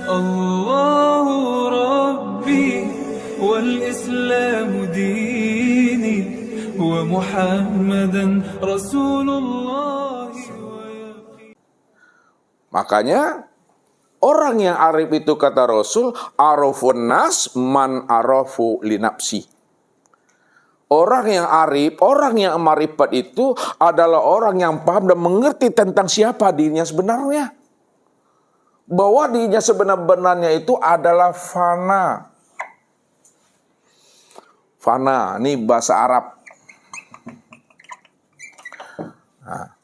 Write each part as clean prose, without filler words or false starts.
الله ربي والإسلام ديني ومحمدا رسول الله. Makanya orang yang arif itu kata Rasul, arafun nas man arafu li nafsi. Orang yang arif, orang yang marifat itu adalah orang yang paham dan mengerti tentang siapa dirinya sebenarnya. Bahwa dirinya sebenarnya itu adalah fana. Fana, ini bahasa Arab. Nah,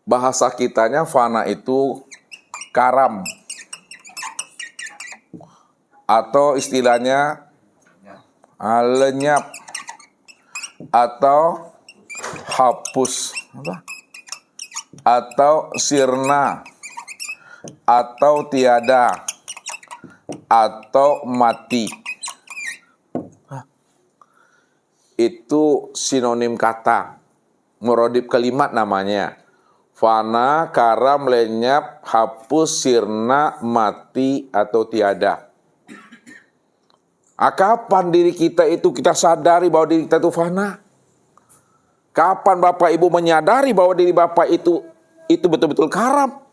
bahasa kitanya fana itu karam. Atau istilahnya lenyap. Atau hapus. Atau sirna. Atau tiada. Atau mati. Itu sinonim kata. Muradib kalimat namanya. Fana, karam, lenyap, hapus, sirna, mati, atau tiada. Kapan diri kita itu kita sadari bahwa diri kita itu fana? Kapan Bapak Ibu menyadari bahwa diri Bapak itu betul-betul karam?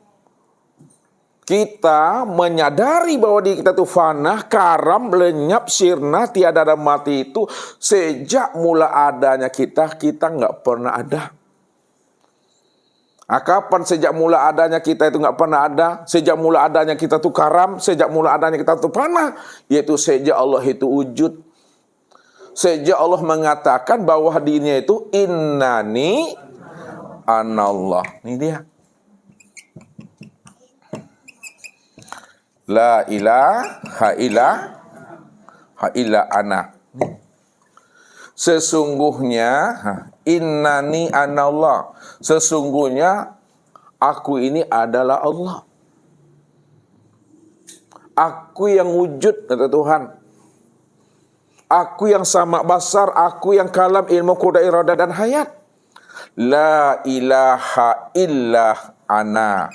Kita menyadari bahwa diri kita itu fana, karam, lenyap, sirna, tiada dan mati itu sejak mula adanya kita nggak pernah ada. Kapan sejak mula adanya kita itu nggak pernah ada? Sejak mula adanya kita itu karam, sejak mula adanya kita itu fana, yaitu sejak Allah itu wujud. Sejak Allah mengatakan bahwa dirinya itu innani anallah. Ini dia. La ilaha illa ana. Sesungguhnya innani anallah. Sesungguhnya aku ini adalah Allah. Aku yang wujud, kata Tuhan. Aku yang sama basar, aku yang kalam, ilmu, kuda, iradah, dan hayat. La ilaha illa ana.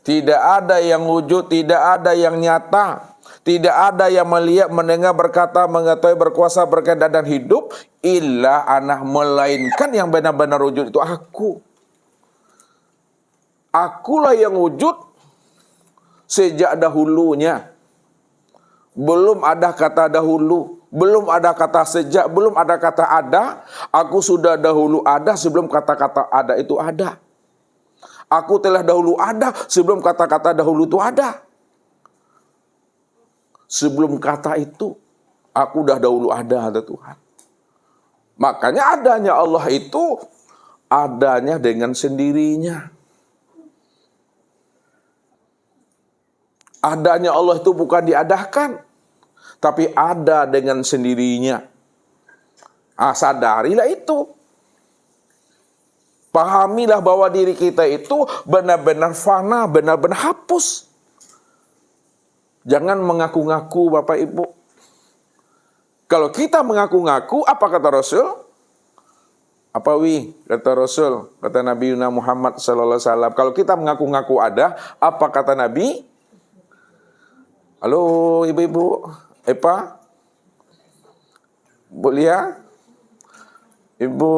Tidak ada yang wujud, tidak ada yang nyata. Tidak ada yang melihat, mendengar, berkata, mengetahui, berkuasa, berkehendak dan hidup illa ana, melainkan yang benar-benar wujud itu aku. Akulah yang wujud sejak dahulunya. Belum ada kata dahulu, belum ada kata sejak, belum ada kata ada. Aku sudah dahulu ada sebelum kata-kata ada itu ada. Aku telah dahulu ada sebelum kata-kata dahulu itu ada. Sebelum kata itu, aku dah dahulu ada, kata Tuhan. Makanya adanya Allah itu, adanya dengan sendirinya. Adanya Allah itu bukan diadakan, tapi ada dengan sendirinya. Sadarilah itu. Pahamilah bahwa diri kita itu benar-benar fana, benar-benar hapus. Jangan mengaku-ngaku Bapak Ibu. Kalau kita mengaku-ngaku, apa kata Rasul? Apa kata Rasul? Kata Nabi Muhammad SAW. Kalau kita mengaku-ngaku ada, apa kata Nabi? Halo ibu-ibu, Epa, Bu Lia, Ibu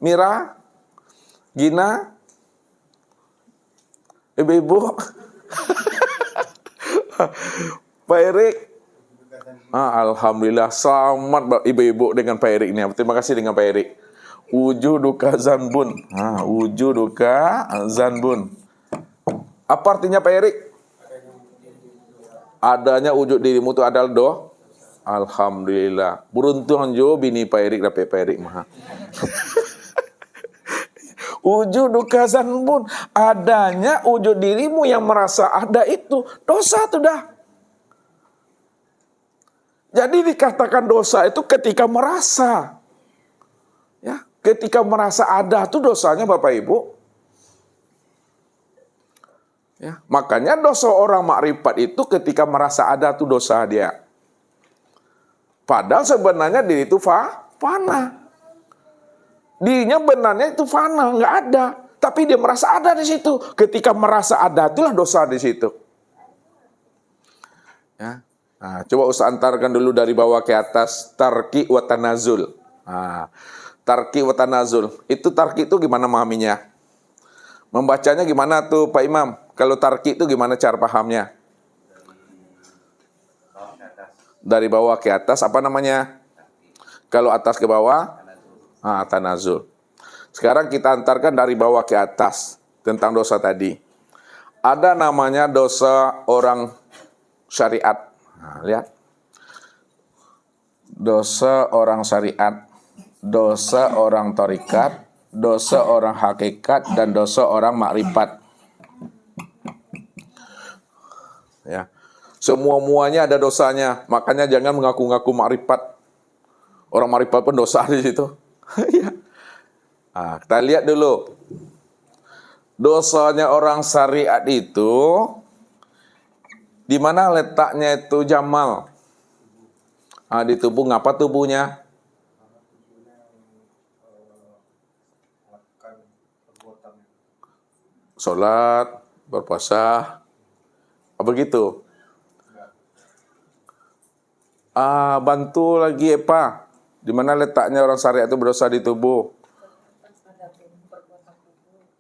Mira, Gina, ibu-ibu, Pak Erik. Alhamdulillah selamat ibu-ibu dengan Pak Erik ini. Terima kasih dengan Pak Erik. Wujuduka zanbun. Wujuduka zanbun. Apa artinya Pak Erik? Adanya wujud dirimu itu adalah Alhamdulillah. Beruntung jo bini Pak Erik dapat Pak Erik mah. Wujuduka zanbun. Adanya wujud dirimu yang merasa ada itu dosa itu dah. Jadi dikatakan dosa itu ketika merasa. Ya, ketika merasa ada itu dosanya Bapak Ibu. Ya, makanya dosa orang makrifat itu ketika merasa ada itu dosa dia. Padahal sebenarnya diri itu fana. Dirinya benarnya itu fana, nggak ada. Tapi dia merasa ada di situ. Ketika merasa ada itulah dosa di situ. Ya. Nah, coba Ustaz antarkan dulu dari bawah ke atas, tarki wa tanazul. Nah, tarki wa tanazul. Itu tarki itu gimana memahaminya? Membacanya gimana tuh Pak Imam? Kalau tarki itu gimana cara pahamnya? Dari bawah ke atas apa namanya? Kalau atas ke bawah, tanazul. Sekarang kita antarkan dari bawah ke atas tentang dosa tadi. Ada namanya dosa orang syariat. Nah, lihat. Dosa orang syariat, dosa orang tarikat, dosa orang hakikat, dan dosa orang makrifat. Ya. Semua-muanya ada dosanya. Makanya jangan mengaku-ngaku makrifat. Orang makrifat pun dosa di situ. Ya. Nah, kita lihat dulu. Dosanya orang syariat itu di mana letaknya itu Jamal? Di tubuh, ngapa tubuhnya? Sholat, berpuasa, begitu. Bantu lagi apa? Di mana letaknya orang syariat itu berdosa di tubuh?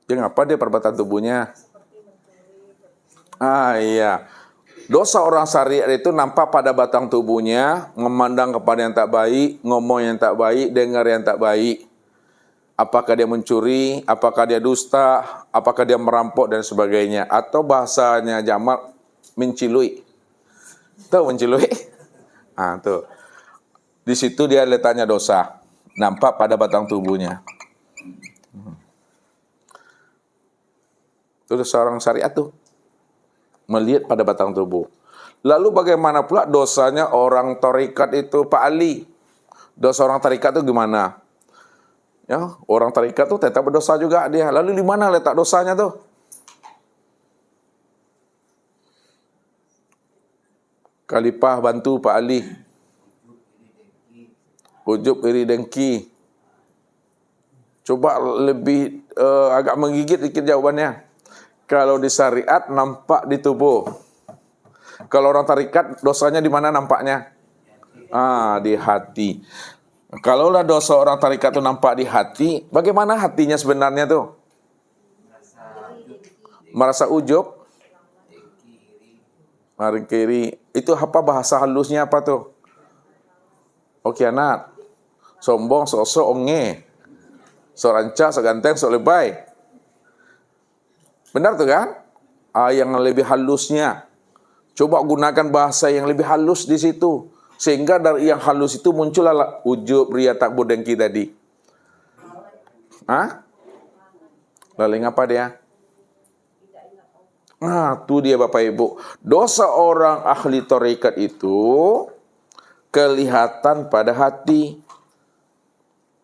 Ya ngapa dia perbuatan tubuhnya? Iya. Dosa orang syariat itu nampak pada batang tubuhnya, memandang kepada yang tak baik, ngomong yang tak baik, dengar yang tak baik. Apakah dia mencuri, apakah dia dusta, apakah dia merampok dan sebagainya. Atau bahasanya Jamal, mencilui. Tahu mencilui? Tuh. Di situ dia letaknya dosa. Nampak pada batang tubuhnya. Itu dosa orang syariat tuh. Melihat pada batang tubuh. Lalu bagaimana pula dosanya orang tarikat itu, Pak Ali? Dosa orang tarikat itu gimana? Ya, orang tarikat itu tetap berdosa juga dia. Lalu di mana letak dosanya tuh? Khalifah bantu Pak Ali. Ujub, iri, dengki. Coba lebih agak menggigit dikit jawabannya. Kalau di syariat nampak di tubuh. Kalau orang tarikat dosanya di mana nampaknya? Di hati. Kalaulah dosa orang tarikat itu nampak di hati, bagaimana hatinya sebenarnya tuh? Merasa ujub, maring kiri. Itu apa bahasa halusnya apa tuh? Khianat, sombong, sok-sok, onge, soranca, seganteng, sok lebay. Benar tuh kan? Yang lebih halusnya. Coba gunakan bahasa yang lebih halus di situ. Sehingga dari yang halus itu muncullah ujub, ria, takbur, dengki tadi. Lalu apa dia? Itu dia Bapak Ibu. Dosa orang ahli tarekat itu kelihatan pada hati.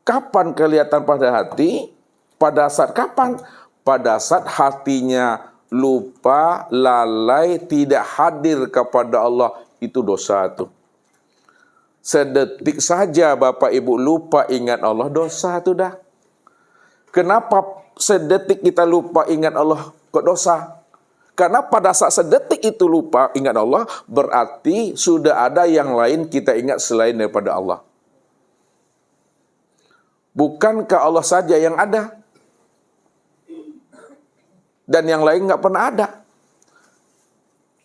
Kapan kelihatan pada hati? Pada saat kapan? Pada saat hatinya lupa, lalai, tidak hadir kepada Allah. Itu dosa tuh. Sedetik saja Bapak Ibu lupa ingat Allah, dosa tuh dah. Kenapa sedetik kita lupa ingat Allah kok dosa? Karena pada saat sedetik itu lupa ingat Allah, berarti sudah ada yang lain kita ingat selain daripada Allah. Bukankah Allah saja yang ada? Dan yang lain nggak pernah ada.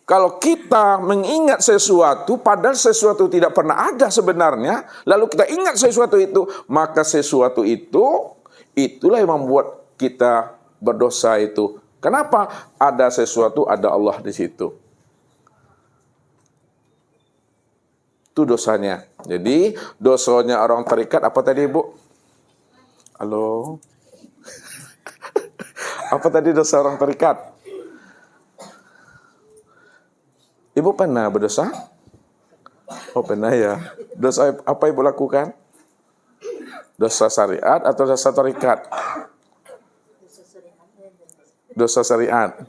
Kalau kita mengingat sesuatu, padahal sesuatu tidak pernah ada sebenarnya, lalu kita ingat sesuatu itu, maka sesuatu itu, itulah yang membuat kita berdosa itu. Kenapa? Ada sesuatu, ada Allah di situ. Itu dosanya. Jadi, dosanya orang tarikat, apa tadi Ibu? Halo? Apa tadi dosa orang tarikat? Ibu pernah berdosa? Oh pernah ya. Dosa apa Ibu lakukan? Dosa syariat atau dosa tarikat? Dosa syariat.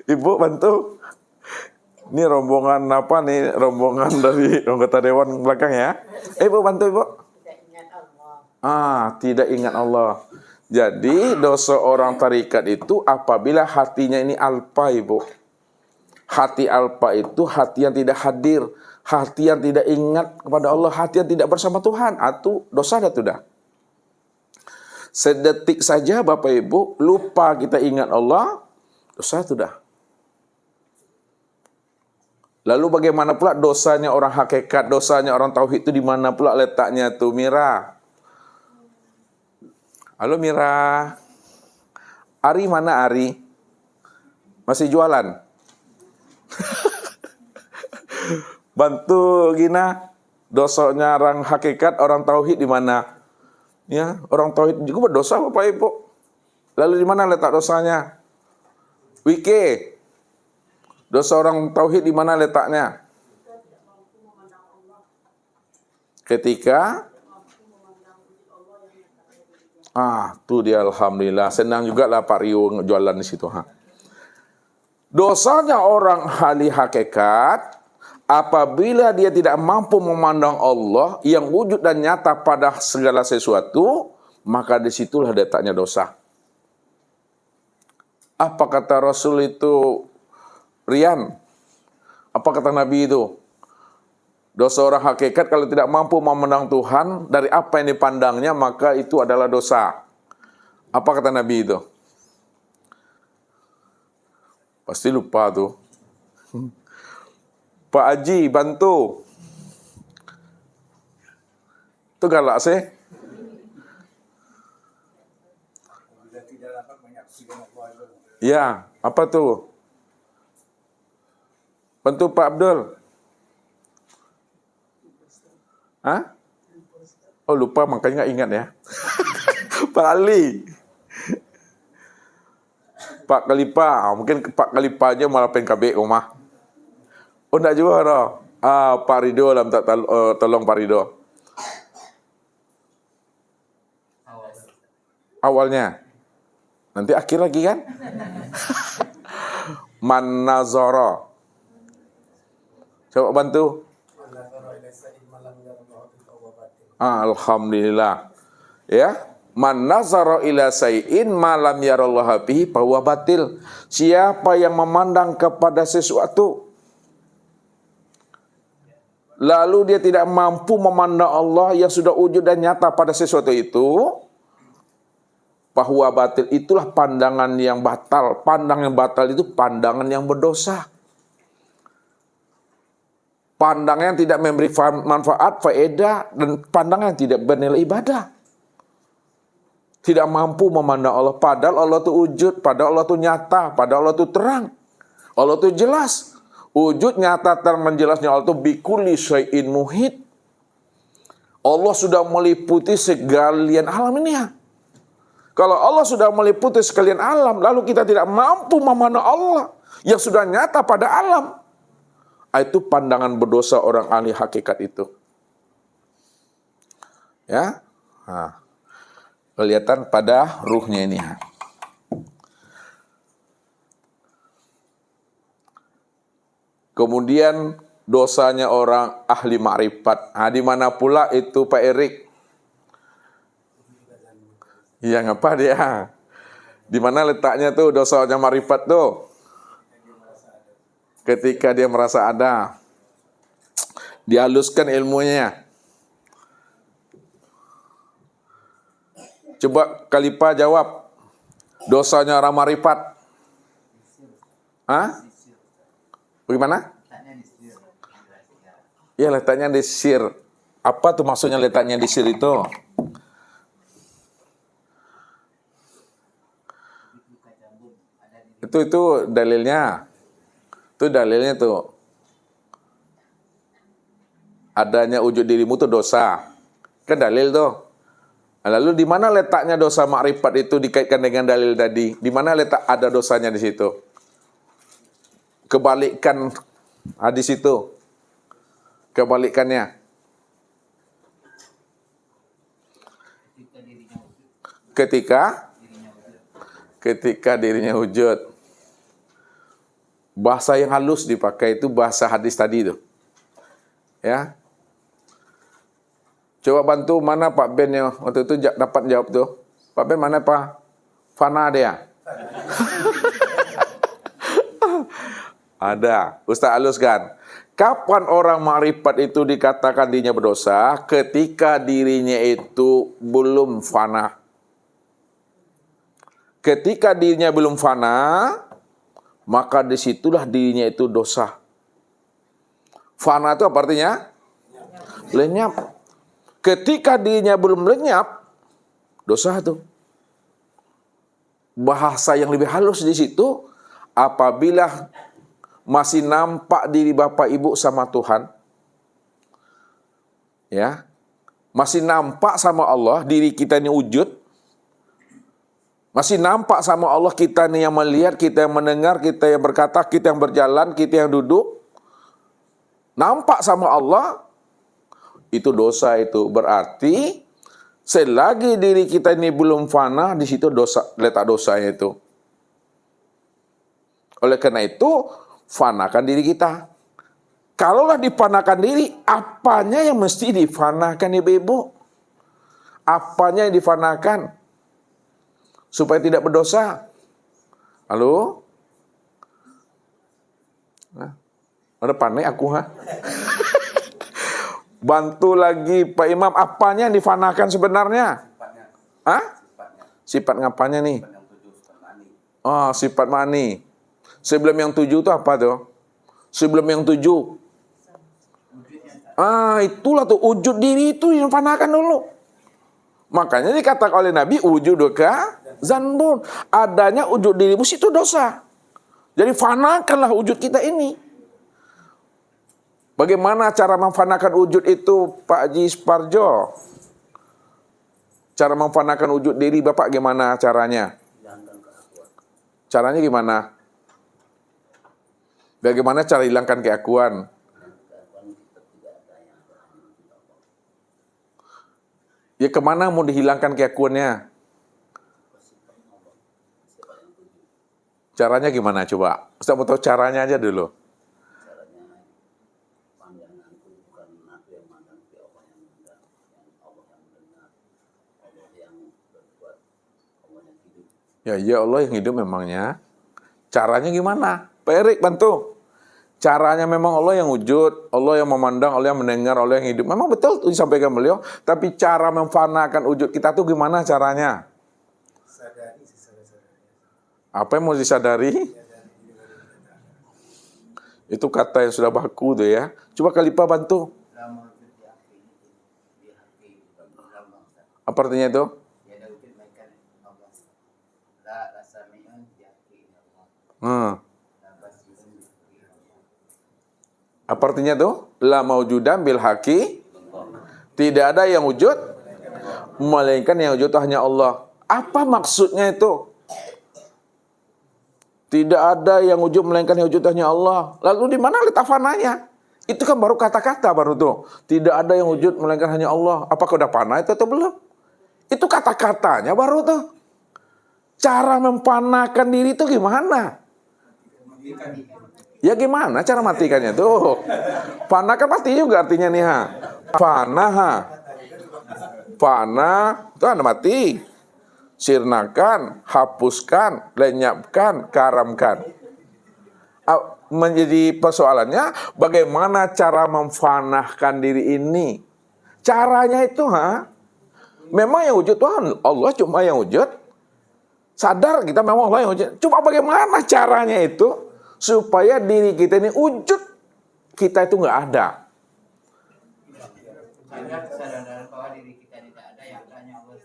Ibu bantu. Ini rombongan apa nih? Rombongan dari anggota dewan belakang ya. Ibu bantu Ibu. Tidak ingat Allah. Jadi dosa orang tarikat itu apabila hatinya ini alpa Ibu. Hati alpa itu hati yang tidak hadir, hati yang tidak ingat kepada Allah, hati yang tidak bersama Tuhan. Itu dosa dah tu dah. Sedetik saja Bapak Ibu lupa kita ingat Allah, dosa tu dah. Lalu bagaimana pula dosanya orang hakikat, dosanya orang tauhid itu di mana pula letaknya tu, Mira? Halo Mira. Ari mana Ari? Masih jualan? Bantu Gina. Dosanya orang hakikat, orang tauhid di mana? Ya, orang tauhid juga berdosa Bapak Ibu. Lalu di mana letak dosanya? Wike. Dosa orang tauhid di mana letaknya? Ketika tu dia, alhamdulillah. Senang juga lah Pak Rio jualan di situ. Dosanya orang ahli hakikat apabila dia tidak mampu memandang Allah yang wujud dan nyata pada segala sesuatu, maka disitulah letaknya dosa. Apa kata Rasul itu, Rian? Apa kata Nabi itu? Dosa orang hakikat kalau tidak mampu memandang Tuhan dari apa yang dipandangnya, maka itu adalah dosa. Apa kata Nabi itu? Pasti lupa tuh. Pak Haji, bantu. Itu galak sih. Ya, apa tuh? Bantu Pak Abdul. Hah? Oh lupa, makanya nggak ingat ya. Pak Ali. Pak Kalipa, mungkin Pak Kalipa aja malah PKB rumah. Oh enggak juga dah. Pak Rido lah minta tolong Pak Rido. Awalnya. Nanti akhir lagi kan? Man nazara. Coba bantu. Alhamdulillah. Ya. Man nazara ila say'in ma lam yarallaha bihi fahuwa batil. Siapa yang memandang kepada sesuatu lalu dia tidak mampu memandang Allah yang sudah wujud dan nyata pada sesuatu itu, fahuwa batil, itulah pandangan yang batal. Pandangan yang batal itu pandangan yang berdosa. Pandangan yang tidak memberi manfaat, faedah, dan pandangan yang tidak bernilai ibadah. Tidak mampu memandang Allah, padahal Allah itu wujud, padahal Allah itu nyata, padahal Allah itu terang, Allah itu jelas. Wujud nyata terang menjelasnya Allah itu bikulli syai'in muhit. Allah sudah meliputi segalian alam ini ya. Kalau Allah sudah meliputi sekalian alam, lalu kita tidak mampu memandang Allah yang sudah nyata pada alam, itu pandangan berdosa orang ahli hakikat itu. Ya. Kelihatan pada ruhnya ini. Kemudian dosanya orang ahli makrifat. Di mana pula itu Pak Erik? Iya ngapa dia? Di mana letaknya tuh dosanya makrifat tuh? Ketika dia merasa ada. Dihaluskan ilmunya. Coba Kalipa jawab. Dosanya orang marifat. Bagaimana? Ya letaknya di sir. Apa tuh maksudnya letaknya di sir itu? Itu dalilnya. Itu dalilnya tuh. Adanya wujud dirimu tuh dosa. Kan dalil tuh. Lalu di mana letaknya dosa makrifat itu dikaitkan dengan dalil tadi? Di mana letak ada dosanya di situ? Kebalikan hadis itu. Kebalikannya. Ketika dirinya wujud. Bahasa yang halus dipakai itu bahasa hadis tadi itu. Ya. Coba bantu mana Pak Ben yang waktu itu dapat jawab tuh. Pak Ben mana Pak? Fana dia. Ada. Ustaz haluskan. Kapan orang makrifat itu dikatakan dirinya berdosa? Ketika dirinya itu belum fana. Ketika dirinya belum fana, maka disitulah dirinya itu dosa. Fana itu apa artinya? Lenyap. Ketika dirinya belum lenyap, dosa itu. Bahasa yang lebih halus di situ, apabila masih nampak diri Bapak Ibu sama Tuhan, ya, masih nampak sama Allah, diri kita ini wujud, masih nampak sama Allah, kita ini yang melihat, kita yang mendengar, kita yang berkata, kita yang berjalan, kita yang duduk, nampak sama Allah, itu dosa itu. Berarti selagi diri kita ini belum fana, di situ dosa, letak dosanya itu. Oleh karena itu, fanakan diri kita. Kalaulah difanakan diri, apanya yang mesti difanakan ibu-ibu? Apanya yang difanakan? Supaya tidak berdosa. Halo? Nah, ada panik aku, ha? Bantu lagi Pak Imam, apanya yang difanakan sebenarnya? Sifatnya. Hah? Sifatnya. Sifat ngapanya nih? Sifat yang 7, sifat mani. Oh, sifat mani. Sebelum yang 7 itu apa tuh? Sebelum yang 7. Itulah tuh wujud diri itu yang fanakan dulu. Makanya dikatakan oleh Nabi, wujuduka zanbun. Adanya wujud dirimu itu dosa. Jadi fanakanlah wujud kita ini. Bagaimana cara memfanakan wujud itu, Pak Haji Sparjo? Cara memfanakan wujud diri Bapak gimana caranya? Caranya gimana? Bagaimana cara hilangkan keakuan? Ya kemana mau dihilangkan keakuannya? Caranya gimana coba? Ustaz mau tahu caranya aja dulu. Caranya pandanganku bukan aku yang mandang, tapi Allah yang mandang, yang Allah yang mendengar, Allah yang berbuat, Allah yang hidup. Ya Allah yang hidup memangnya. Caranya gimana? Pak Erik bantu. Caranya memang Allah yang wujud, Allah yang memandang, Allah yang mendengar, Allah yang hidup. Memang betul itu disampaikan beliau. Tapi cara memfanakan wujud kita tuh gimana caranya? Apa yang mau disadari? Itu kata yang sudah baku tuh ya. Coba Khalifah bantu. Apa artinya itu? Apa artinya tuh? La maujudan bil haqi. Tidak ada yang wujud melainkan yang wujud hanya Allah. Apa maksudnya itu? Tidak ada yang wujud melainkan yang wujud hanya Allah. Lalu di mana letak fananya? Itu kan baru kata-kata baru tuh. Tidak ada yang wujud melainkan hanya Allah. Apakah udah fana itu atau belum? Itu kata-katanya baru tuh. Cara memfanakan diri itu gimana? Ya gimana cara matikannya tuh? Fana kan mati juga artinya nih ha. Fana ha. Fana itu anda mati. Sirnakan, hapuskan, lenyapkan, karamkan. Menjadi persoalannya bagaimana cara memfanahkan diri ini? Caranya itu ha. Memang yang wujud Tuhan Allah cuma yang wujud. Sadar kita memang Allah yang wujud. Cuma bagaimana caranya itu? Supaya diri kita ini wujud kita itu nggak ada. Kesadaran bahwa diri kita tidak ada, yang adanya Allah.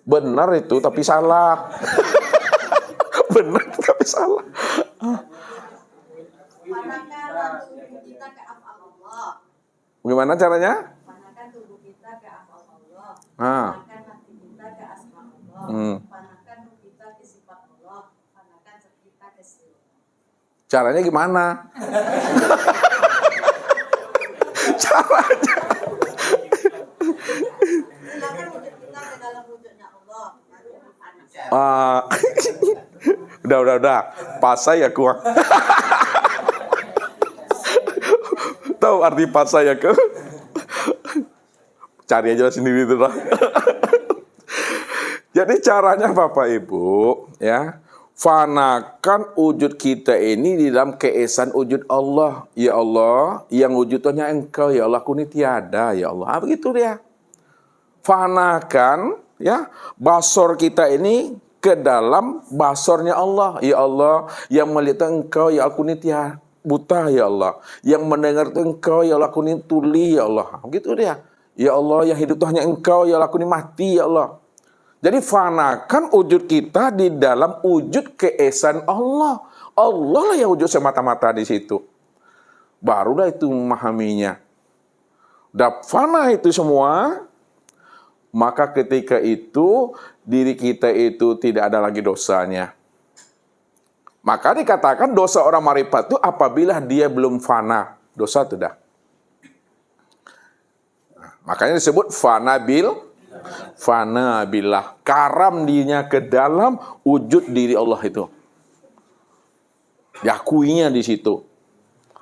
Benar itu tapi salah. Benar tapi salah. Panahkan tubuh kita ke afal Allah. Bagaimana caranya? Panahkan tubuh kita ke afal Allah. Ah. Panahkan hati kita ke asma Allah. Panahkan ruh kita ke sifat Allah. Panahkan kita ke sifat. Caranya gimana? Caranya. Silakan wujud kita ke dalam wujudnya Allah. Baru panah. Udah. Pasai ya kuang. Tahu arti pasai ya ke? Cari aja sendiri tuh. Jadi caranya Bapak Ibu ya, Fanakan wujud kita ini di dalam keesaan wujud Allah. Ya Allah, yang wujudnya Engkau, ya Allah, aku ini tiada, ya Allah. Begitu dia. Fanakan ya basor kita ini ke dalam basornya Allah. Ya Allah, yang melihat Engkau, ya aku ini tiada, buta, ya Allah. Yang mendengar Engkau, ya Allah, aku ini tuli, ya Allah. Begitu dia. Ya Allah, yang hidup itu hanya Engkau, ya Allah, aku ini mati, ya Allah. Jadi fanakan wujud kita di dalam wujud keesaan Allah. Allah lah yang wujud semata-mata di situ. Barulah itu memahaminya. Dah fana itu semua, maka ketika itu diri kita itu tidak ada lagi dosanya. Maka dikatakan dosa orang marifat itu apabila dia belum fana. Dosa itu dah. Makanya disebut fana billah, karam dirinya ke dalam wujud diri Allah itu. Diakuinya di situ.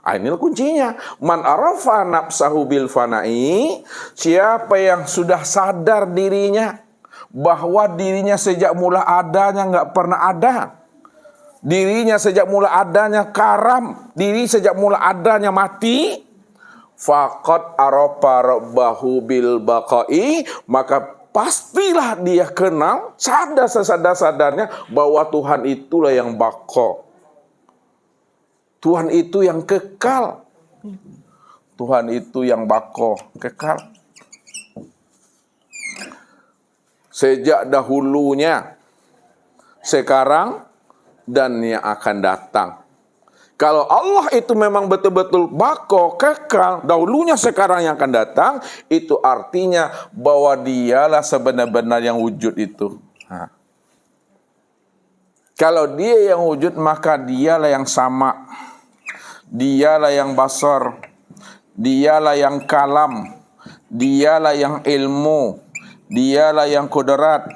Inilah kuncinya. Man arafa nafsahu bil fana'i, siapa yang sudah sadar dirinya bahwa dirinya sejak mula adanya nggak pernah ada. Dirinya sejak mula adanya karam, diri sejak mula adanya mati. Faqad arafa rabbahu bil baqa'i, maka pastilah dia kenal, sadar sesadar-sadarnya bahwa Tuhan itulah yang baqa. Tuhan itu yang kekal. Tuhan itu yang baqa, kekal. Sejak dahulunya, sekarang, dan yang akan datang. Kalau Allah itu memang betul-betul bako, kekal, dahulunya, sekarang, yang akan datang, itu artinya bahwa dialah sebenar-benar yang wujud itu. Kalau dia yang wujud, maka dialah yang sama. Dialah yang basar. Dialah yang kalam. Dialah yang ilmu. Dialah yang kudrat.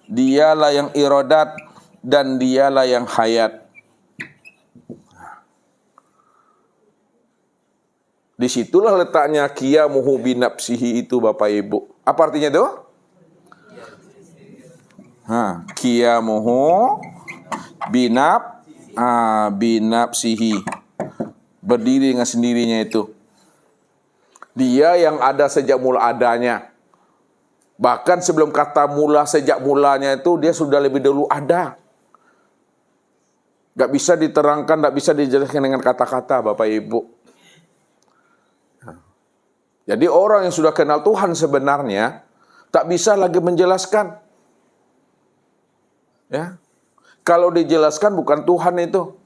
Dialah yang iradat. Dan dialah yang hayat. Disitulah letaknya qiyamuhu binafsihi itu, Bapak Ibu. Apa artinya itu? Qiyamuhu binafsihi. Berdiri dengan sendirinya itu. Dia yang ada sejak mula adanya. Bahkan sebelum kata mula, sejak mulanya itu dia sudah lebih dulu ada. Gak bisa diterangkan, gak bisa dijelaskan dengan kata-kata, Bapak Ibu. Jadi orang yang sudah kenal Tuhan sebenarnya tak bisa lagi menjelaskan. Ya. Kalau dijelaskan bukan Tuhan itu.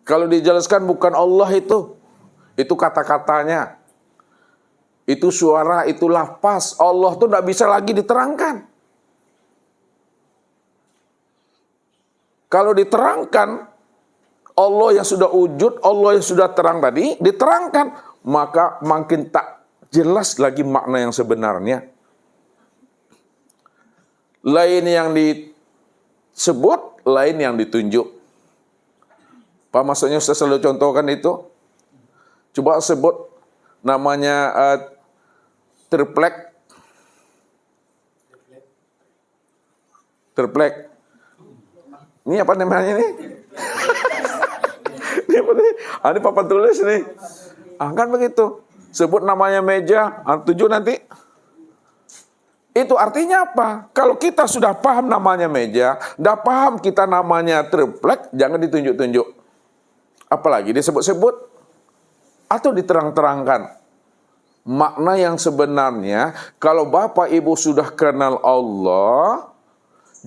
Kalau dijelaskan bukan Allah itu. Itu kata-katanya. Itu suara, itu lafaz. Allah itu tak bisa lagi diterangkan. Kalau diterangkan, Allah yang sudah wujud, Allah yang sudah terang tadi, diterangkan, maka makin tak jelas lagi makna yang sebenarnya. Lain yang disebut, lain yang ditunjuk. Apa maksudnya saya selalu contohkan itu? Coba sebut namanya triplek. Triplek. Ini apa namanya ini? Ini apa nih? Ini papa tulis nih. Kan begitu. Sebut namanya meja, tujuh nanti. Itu artinya apa? Kalau kita sudah paham namanya meja, dah paham kita namanya triplek, jangan ditunjuk-tunjuk. Apalagi disebut-sebut atau diterang-terangkan. Makna yang sebenarnya, kalau Bapak Ibu sudah kenal Allah,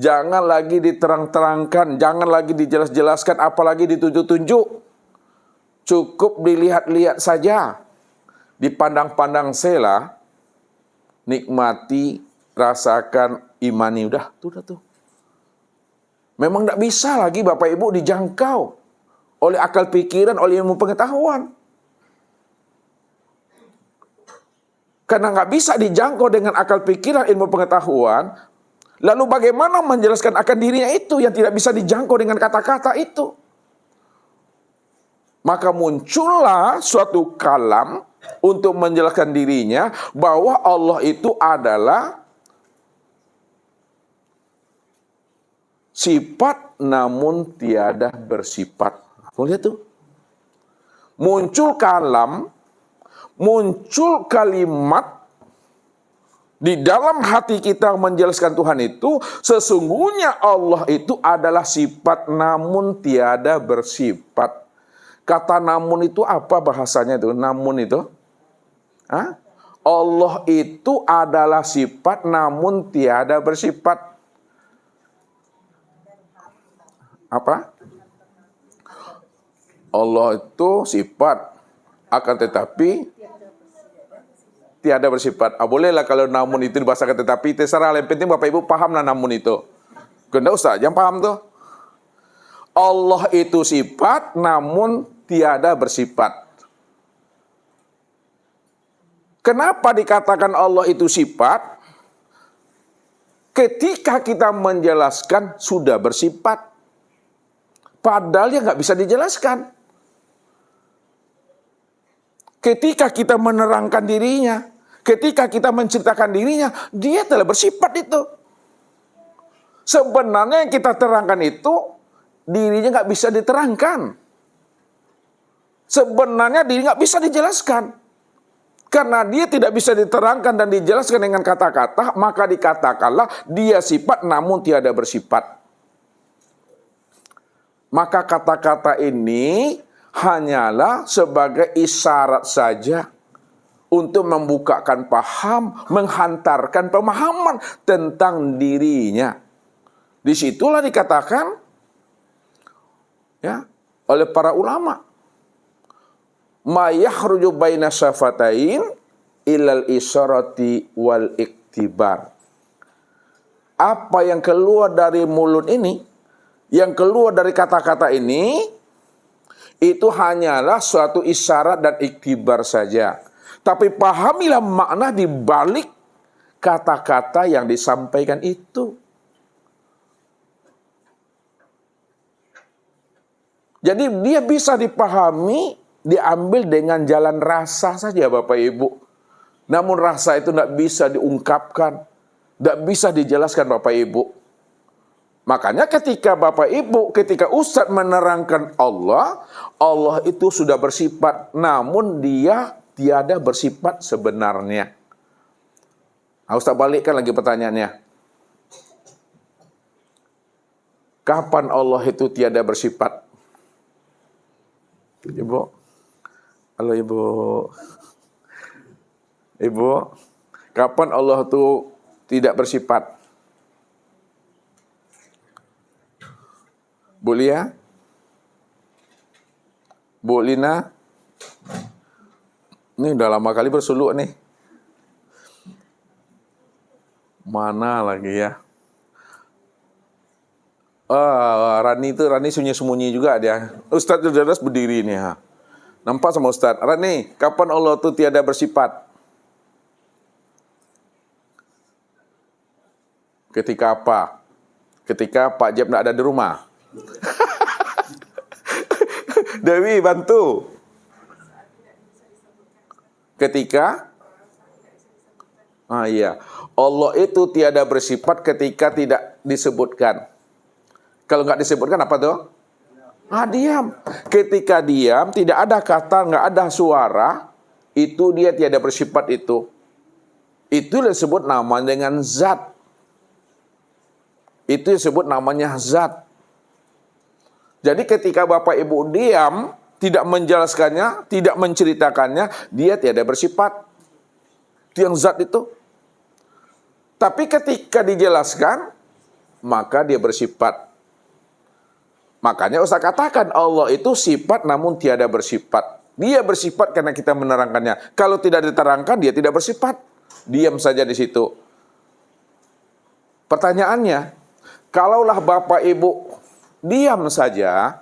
jangan lagi diterang-terangkan, jangan lagi dijelas-jelaskan, apalagi ditunjuk-tunjuk. Cukup dilihat-lihat saja. Dipandang-pandang sela, nikmati, rasakan, imani. Udah tuh. Memang tidak bisa lagi Bapak Ibu dijangkau oleh akal pikiran, oleh ilmu pengetahuan. Karena nggak bisa dijangkau dengan akal pikiran, ilmu pengetahuan, lalu bagaimana menjelaskan akan dirinya itu yang tidak bisa dijangkau dengan kata-kata itu? Maka muncullah suatu kalam untuk menjelaskan dirinya bahwa Allah itu adalah sifat namun tiada bersifat. Lihat tuh. Muncul kalam, muncul kalimat di dalam hati kita menjelaskan Tuhan itu, sesungguhnya Allah itu adalah sifat namun tiada bersifat. Kata namun itu apa bahasanya itu? Namun itu? Hah? Allah itu adalah sifat namun tiada bersifat. Apa? Allah itu sifat, akan tetapi tiada bersifat. Bolehlah kalau namun itu dibahasakan, tetapi terserah. Yang penting Bapak Ibu pahamlah namun itu. Kena Ustaz, jangan paham tuh. Allah itu sifat namun tiada bersifat. Kenapa dikatakan Allah itu sifat? Ketika kita menjelaskan sudah bersifat. Padahal ya nggak bisa dijelaskan. Ketika kita menerangkan dirinya, ketika kita menceritakan dirinya, dia telah bersifat itu. Sebenarnya yang kita terangkan itu, dirinya nggak bisa diterangkan. Sebenarnya diri nggak bisa dijelaskan. Karena dia tidak bisa diterangkan dan dijelaskan dengan kata-kata, maka dikatakanlah dia sifat namun tiada bersifat. Maka kata-kata ini hanyalah sebagai isyarat saja untuk membukakan paham, menghantarkan pemahaman tentang dirinya. Disitulah dikatakan ya oleh para ulama, ma yakhruju baina syafatain ilal isyarati wal iktibar. Apa yang keluar dari mulut ini, yang keluar dari kata-kata ini, itu hanyalah suatu isyarat dan iktibar saja. Tapi pahamilah makna di balik kata-kata yang disampaikan itu. Jadi dia bisa dipahami, diambil dengan jalan rasa saja Bapak Ibu. Namun rasa itu tidak bisa diungkapkan, tidak bisa dijelaskan Bapak Ibu. Makanya ketika Bapak Ibu, ketika Ustadz menerangkan Allah, Allah itu sudah bersifat, namun dia tiada bersifat sebenarnya. Ustadz balikkan lagi pertanyaannya. Kapan Allah itu tiada bersifat? Ibu, halo Ibu. Ibu, kapan Allah itu tidak bersifat? Bu Lia? Bu Lina? Ini udah lama kali bersuluk nih. Mana lagi ya? Rani sembunyi-sembunyi juga dia. Ustadz sudah berdiri nih. Ha. Nampak sama Ustadz. Rani, kapan Allah itu tiada bersifat? Ketika apa? Ketika Pak Jeb tidak ada di rumah. Dewi, bantu. Ketika? Iya. Allah itu tiada bersifat ketika tidak disebutkan. Kalau nggak disebutkan apa tuh? Diam. Ketika diam, tidak ada kata, nggak ada suara, itu dia tiada bersifat itu. Itu disebut nama dengan zat. Itu disebut namanya zat. Jadi ketika Bapak Ibu diam, tidak menjelaskannya, tidak menceritakannya, dia tiada bersifat. Itu yang zat itu. Tapi ketika dijelaskan, maka dia bersifat. Makanya Ustaz katakan Allah itu sifat namun tiada bersifat. Dia bersifat karena kita menerangkannya. Kalau tidak diterangkan, dia tidak bersifat. Diam saja di situ. Pertanyaannya, kalaulah Bapak Ibu diam saja,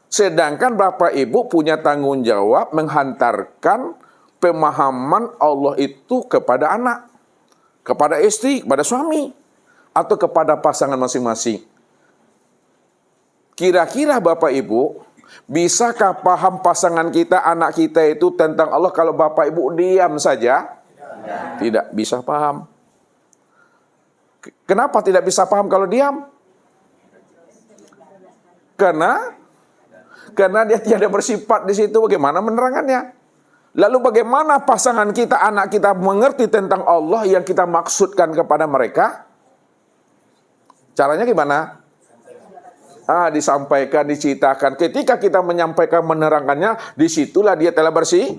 sedangkan Bapak Ibu punya tanggung jawab menghantarkan pemahaman Allah itu kepada anak, kepada istri, kepada suami, atau kepada pasangan masing-masing. Kira-kira Bapak Ibu, bisakah paham pasangan kita, anak kita itu tentang Allah kalau Bapak Ibu diam saja? Tidak bisa paham. Kenapa tidak bisa paham kalau diam? Karena dia tiada bersifat di situ. Bagaimana menerangkannya? Lalu bagaimana pasangan kita, anak kita mengerti tentang Allah yang kita maksudkan kepada mereka? Caranya gimana? Disampaikan, diceritakan. Ketika kita menyampaikan, menerangkannya, disitulah dia telah bersih.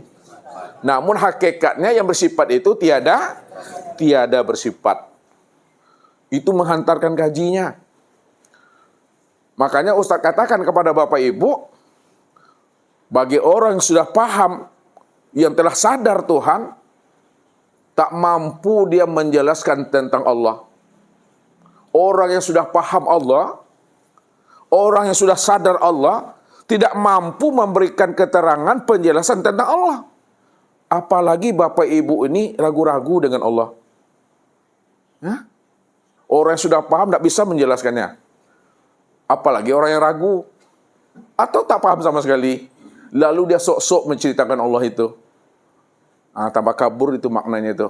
Namun hakikatnya yang bersifat itu tiada bersifat. Itu menghantarkan gajinya. Makanya Ustaz katakan kepada Bapak Ibu, bagi orang yang sudah paham, yang telah sadar Tuhan, tak mampu dia menjelaskan tentang Allah. Orang yang sudah paham Allah, orang yang sudah sadar Allah, tidak mampu memberikan keterangan penjelasan tentang Allah. Apalagi Bapak Ibu ini ragu-ragu dengan Allah. Orang yang sudah paham tidak bisa menjelaskannya. Apalagi orang yang ragu. Atau tak paham sama sekali. Lalu dia sok-sok menceritakan Allah itu. Tambah kabur itu maknanya itu.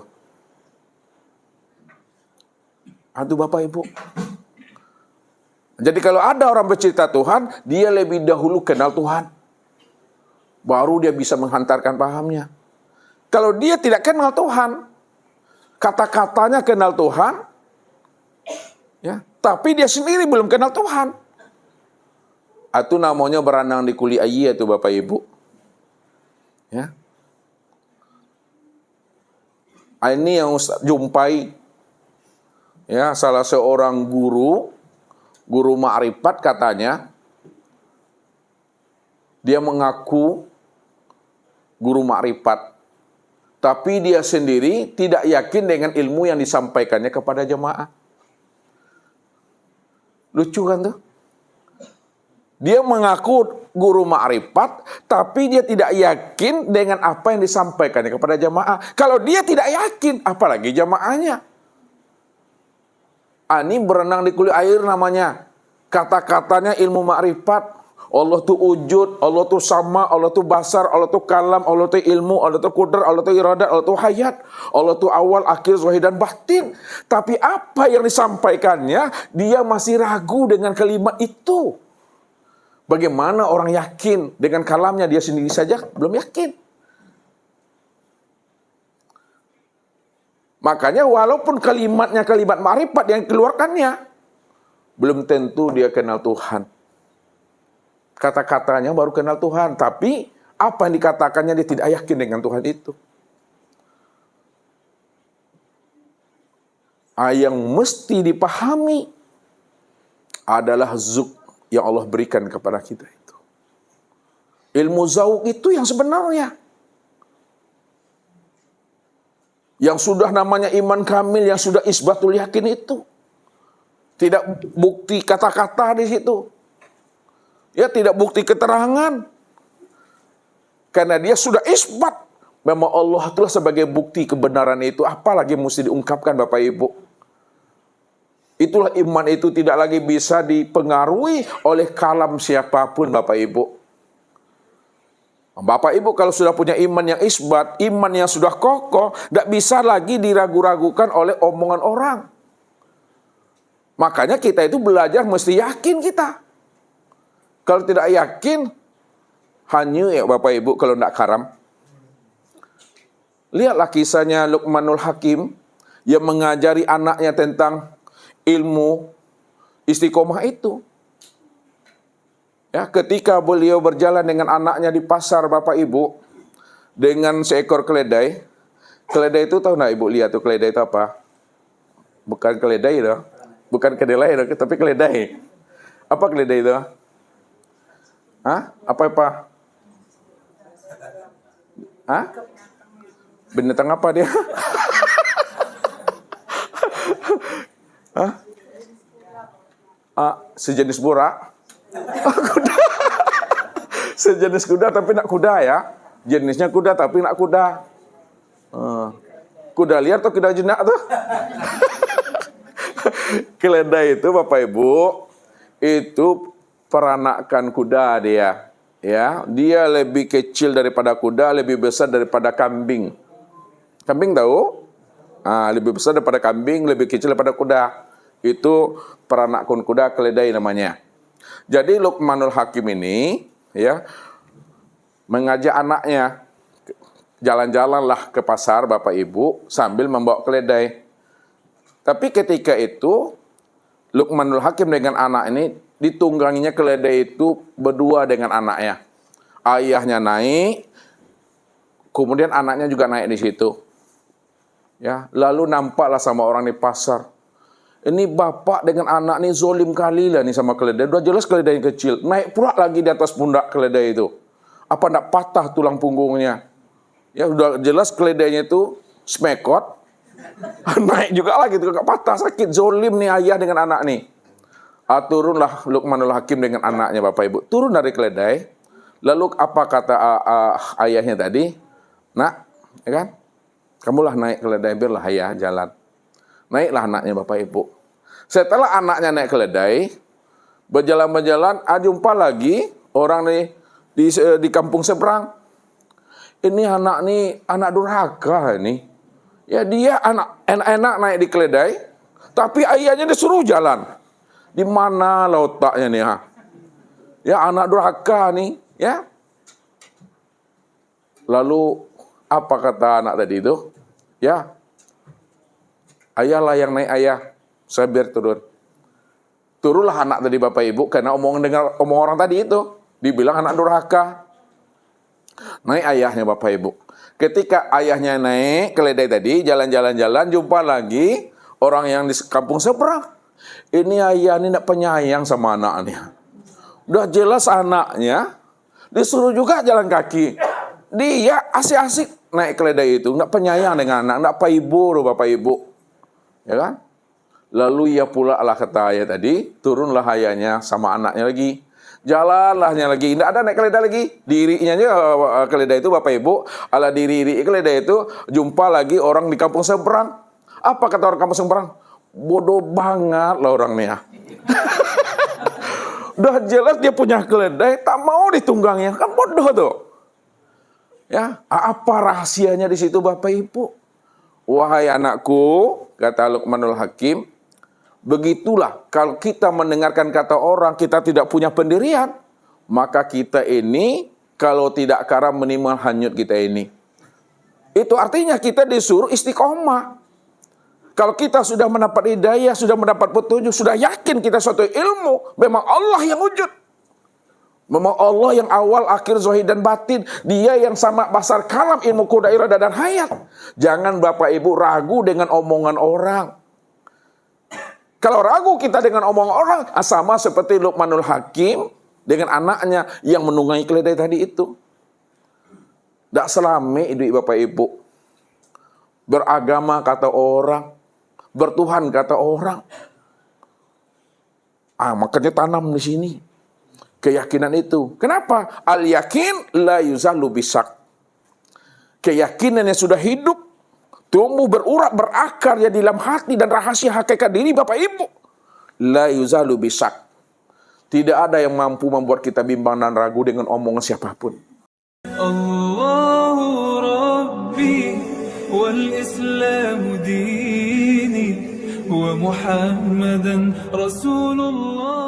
Aduh Bapak Ibu. Jadi kalau ada orang bercerita Tuhan, dia lebih dahulu kenal Tuhan. Baru dia bisa menghantarkan pahamnya. Kalau dia tidak kenal Tuhan, kata-katanya kenal Tuhan, ya, tapi dia sendiri belum kenal Tuhan. Itu namanya berenang di kuli ayi itu Bapak Ibu. Ya. Ini yang Ustaz jumpai. Ya, salah seorang guru ma'rifat katanya, dia mengaku guru ma'rifat, tapi dia sendiri tidak yakin dengan ilmu yang disampaikannya kepada jemaah. Lucu kan tuh? Dia mengaku guru ma'rifat, tapi dia tidak yakin dengan apa yang disampaikannya kepada jemaah. Kalau dia tidak yakin, apalagi jemaahnya. Ini berenang di kulit air namanya. Kata-katanya ilmu ma'rifat. Allah tu wujud, Allah tu sama, Allah tu basar, Allah tu kalam, Allah tu ilmu, Allah tu qudar, Allah tu iradat, Allah tu hayat, Allah tu awal, akhir, zahir dan batin. Tapi apa yang disampaikannya, dia masih ragu dengan kalimat itu. Bagaimana orang yakin dengan kalamnya, dia sendiri saja belum yakin. Makanya walaupun kalimatnya kalimat ma'rifat yang keluarkannya, belum tentu dia kenal Tuhan. Kata-katanya baru kenal Tuhan, tapi apa yang dikatakannya dia tidak yakin dengan Tuhan itu. Yang mesti dipahami adalah zuk yang Allah berikan kepada kita itu. Ilmu zauq itu yang sebenarnya. Yang sudah namanya iman kamil, yang sudah isbatul yakin itu. Tidak bukti kata-kata di situ. Ya, tidak bukti keterangan. Karena dia sudah isbat. Memang Allah itulah sebagai bukti kebenaran itu. Apalagi mesti diungkapkan Bapak Ibu. Itulah iman itu tidak lagi bisa dipengaruhi oleh kalam siapapun Bapak Ibu. Bapak Ibu kalau sudah punya iman yang isbat, iman yang sudah kokoh, tidak bisa lagi diragu-ragukan oleh omongan orang. Makanya kita itu belajar mesti yakin kita. Kalau tidak yakin, hanya ya Bapak Ibu kalau tidak karam. Lihatlah kisahnya Luqmanul Hakim yang mengajari anaknya tentang ilmu istiqomah itu. Ya, ketika beliau berjalan dengan anaknya di pasar Bapak Ibu dengan seekor keledai. Keledai itu tahu enggak Ibu lihat tuh keledai itu apa? Bukan keledai itu. Bukan kedelai itu, tapi keledai. Apa keledai itu? Apa? Binatang apa dia? Sejenis buruk. Kuda. Sejenis kuda tapi nak kuda ya. Jenisnya kuda tapi nak kuda. Kuda liar atau kuda jinak tuh? Keledai itu Bapak Ibu, itu peranakan kuda dia. Ya, dia lebih kecil daripada kuda, lebih besar daripada kambing. Kambing tahu? Lebih besar daripada kambing, lebih kecil daripada kuda. Itu peranakan kuda, keledai namanya. Jadi Luqmanul Hakim ini ya mengajak anaknya, jalan-jalanlah ke pasar Bapak Ibu sambil membawa keledai. Tapi ketika itu Luqmanul Hakim dengan anak ini ditungganginya keledai itu berdua dengan anaknya. Ayahnya naik, kemudian anaknya juga naik di situ. Ya, lalu nampaklah sama orang di pasar. Ini bapak dengan anak ini zolim kali lah nih sama keledai. Udah jelas keledai yang kecil, naik pula lagi di atas pundak keledai itu. Apa ndak patah tulang punggungnya? Ya udah jelas keledainya itu smekot. Naik juga lagi tuh, patah, sakit, zolim nih ayah dengan anak nih. Turunlah Luqmanul Hakim dengan anaknya Bapak Ibu. Turun dari keledai. Lalu apa kata ayahnya tadi? Nak, ya kan? Kamulah naik keledai, biarlah ayah jalan. Naiklah anaknya Bapak Ibu. Setelah anaknya naik keledai, berjalan-berjalan, jumpa lagi orang nih di kampung seberang. Ini anak durhaka ini. Ya dia enak-enak naik di keledai, tapi ayahnya disuruh jalan. Di mana letaknya nih ha? Ya anak durhaka nih, ya. Lalu apa kata anak tadi itu? Ya, ayahlah yang naik ayah, saya biar turun. Turunlah anak tadi Bapak Ibu, karena omong orang tadi itu, dibilang anak durhaka. Naik ayahnya Bapak Ibu. Ketika ayahnya naik keledai tadi, jalan-jalan, jumpa lagi orang yang di kampung seberang. Ini ayah ini tidak penyayang sama anaknya. Udah jelas anaknya disuruh juga jalan kaki. Dia asik-asik naik keledai itu, tidak penyayang dengan anak, tidak paibu Bapak Ibu. Ya kan? Lalu ia pula lah kata ayah tadi, turunlah ayahnya sama anaknya lagi. Jalanlahnya lagi, tidak ada naik keledai lagi. Dirinya aja keledai itu Bapak Ibu, ala diri keledai itu jumpa lagi orang di kampung seberang. Apa kata orang kampung seberang? Bodoh banget lah orangnya. Udah jelas dia punya keledai, tak mau ditunggangnya, kan bodoh tuh. Ya, apa rahasianya di situ Bapak Ibu? Wahai anakku, kata Luqmanul Hakim, begitulah kalau kita mendengarkan kata orang, kita tidak punya pendirian, maka kita ini kalau tidak karam menimbul hanyut kita ini. Itu artinya kita disuruh istiqomah. Kalau kita sudah mendapat hidayah, sudah mendapat petunjuk, sudah yakin kita suatu ilmu, memang Allah yang wujud. Memang Allah yang awal, akhir, zahir dan batin. Dia yang sama basar kalam, ilmu kuda irada dan hayat. Jangan Bapak Ibu ragu dengan omongan orang. Kalau ragu kita dengan omongan orang, sama seperti Luqmanul Hakim dengan anaknya yang menunggangi keledai tadi itu. Tak selama hidup Bapak Ibu. Beragama kata orang, bertuhan kata orang. Makanya tanam di sini keyakinan itu. Kenapa? Al-yakin la yuzalu bisak. Keyakinan yang sudah hidup, tumbuh berurat berakar ya di dalam hati dan rahasia hakikat diri Bapak Ibu. La yuzalu bisak. Tidak ada yang mampu membuat kita bimbang dan ragu dengan omongan siapapun. Allahu Rabbi wal Islamu dini wa Muhammadan Rasulullah.